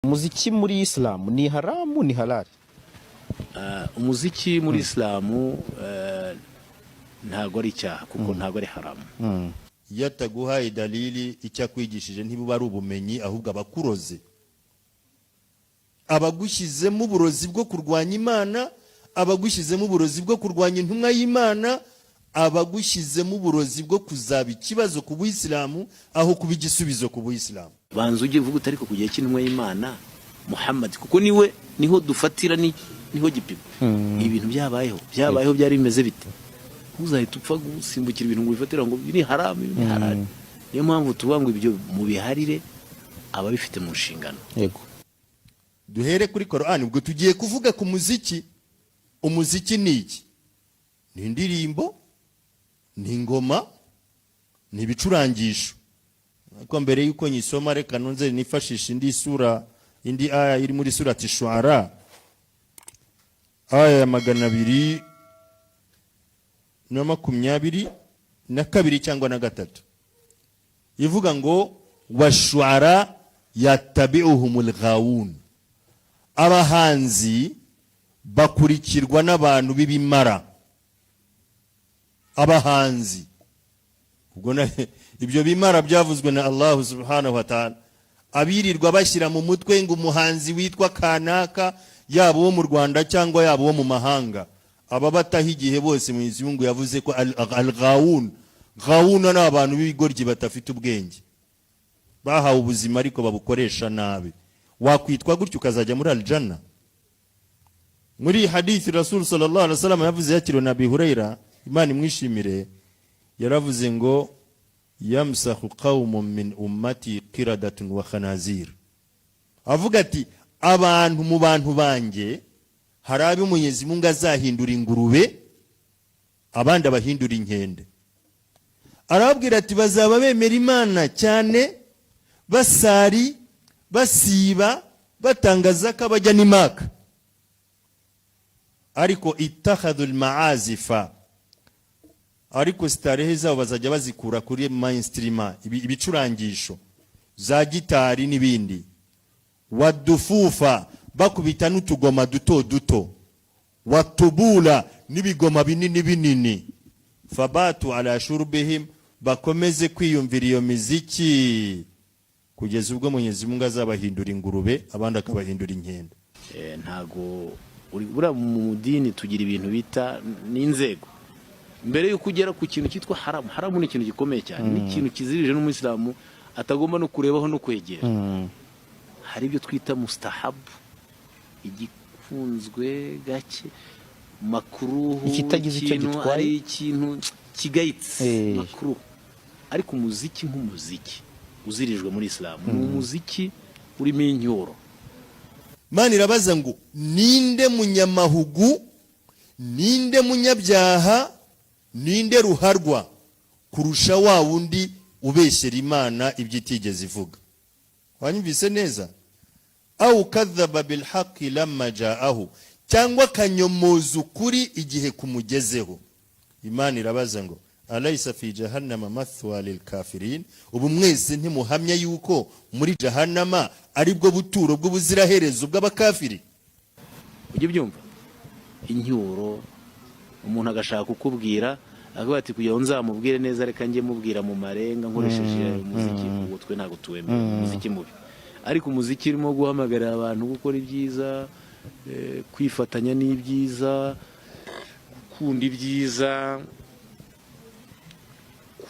Umuziki muri Islam ni haramu ni halali? Umuziki muri Islam ntago ari icyaha kuko ntago ari haramu. Yataguhaye dalili icyakwigishije ntibuba ari ubumenyi ahubwo abakuroze, abagushyizemo uburozi bwo kurwanya Imana, abagushyizemo uburozi bwo kurwanya intumwa y'Imana, abagushyizemo uburozi bwo kuzaba ikibazo ku Buyisilamu aho kuba igisubizo ku Buyisilamu. Banza ujye uvuga utariko kugiye cy'intumwa y'Imana Muhammad, kuko niho dufatira niho gipimo. Ibintu byabayeho byari bimeze bite? Uzahita upfa gusimbukira ibintu ngo bifatira ngo ni haramu ni halali. Niyo mpamvu tuvuga ngo ibyo mu biharire ababifite mu nshingano. Yego. Duhere kuri Qur'an, ubwo tugiye kuvuga ku muziki. Umuziki ni iki? Ni indirimbo, ni ingoma, ni ibicurangisho. Ariko mbere yuko nyisoma reka nonze nifashisha indi aya iri muri surati Shuara, aya ya 222 cyangwa na 3, ivuga ngo washuara yatabi'uhumul ghawun, abahanzi bakurikirwa n'abantu b'ibimara. Abahanzi ubwo ibyo bimara byavuzwe na Allah subhanahu wa ta'ala, abirirwa bashyira mu mutwe ngo umuhanzi witwa kanaka, yabo wo mu Rwanda cyangwa yabo wo mu mahanga, aba bataha igihe bose mu izungu yavuze ko al-ghawun ni abantu b'ibigoryi batafite ubwenge, bahawe ubuzima ariko babukoresha nabi. Wakwitwa gutyo ukazajya muri al-janna? Muri hadithi Rasul sallallahu alaihi wasallam yavuze yakiriwe na Abi Huraira, Imana imwishimire, yaravuze ngo yamsahu qaumun min ummati qiradatun wa khanazir. Avuga ati abantu mu bantu banjye hari abo Mwenyezi Mungu azahindura ingurube, abandi abahindura inkende. Arababwira ati bazaba bemera Imana cyane, basari, basiba, batangaza ko bajya n'Imaka, ariko ittakhadul ma'azifa, ariko starehe zabo bazajya bazikura kuri mainstream, ibicurangisho za gitari n'ibindi. Wadufufa, bakubita n'utugoma duto duto. Watubula, n'ibigoma binini binini. Fabatu ala shurbihim, bakomeze kwiyumvira iyo miziki kugeza ubwo Mwenyezi Mungu azabahindura ingurube, abandi akabahindura inkende. Ntago uri mu dini tugira ibintu bita n'inzego. Mbere yo kugera ku kintu cyitwa haramu, haramu ni ikintu gikomeye cyane, ni ikintu kizirije n'umuyisilamu atagomba no kurebaho no kwegera. Hari ibyo twita mustahabu, igikunzwe gake, makruhu, ikitagize icyo gitwaye, ari ikintu kigayitse, makruhu. Ariko umuziki nk'umuziki uzirijwe muri Islam, ni umuziki urimo inyoro. Imana irabaza ngo ninde munyamahugu, ninde munyabyaha, ninde ruharwa kurusha wa wundi ubeshyera Imana ibyo itigeze ivuga. Wanyumvise neza? Au kadhaba bil haqqi lamma ja'ahu, cyangwa kanyomoza ukuri igihe kumugezeho. Imana irabaza ngo alaysa fi jahannama mathwa lil kafirin, ubu mwese ntimuhamya yuko muri jahannama aribwo buturo bw'ubuziraherezo bw'abakafiri? Ujye byumva incyuro, umuntu agashaka kukubwira avuga ati kugira ngo nzamubwire neza reka njye mubwira mu marenga nkoresheje umuziki. Ubwo twe ntago tuwemera umuziki mubi, ariko umuziki urimo guhamagarira abantu gukora ibyiza, kwifatanya n'ibyiza, gukunda ibyiza,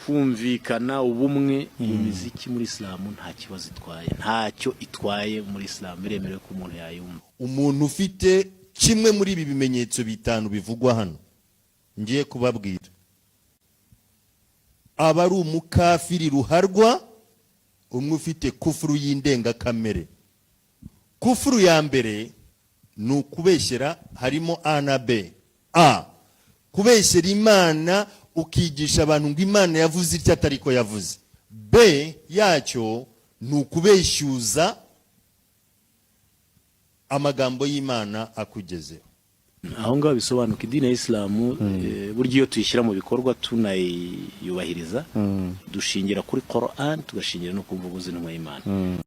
kumvikana, ubumwe. Iyo muziki muri Islam nta kibazo itwaye, ntacyo itwaye muri Islam, biremerewe ko umuntu yayumva. Umuntu ufite kimwe muri ibi bimenyetso bitanu bivugwa hano ngiye kubabwira, aba ari umukafiri ruharwa, umwe ufite kufuru y'indengakamere. Kufuru ya mbere ni ukubeshyera, harimo A na B. A, kubeshyera Imana ukigisha abantu ngo Imana yavuze icyo atari ko yavuze. B yacyo ni ukubeshyuza amagambo y'Imana akugezeho. Aho ngaho bisobanuka idini ya Islam buryo iyo tuyishyira mu bikorwa tunayubahiriza, dushingira kuri Qur'an, tugashingira no ku mvugo z'intumwa y'Imana.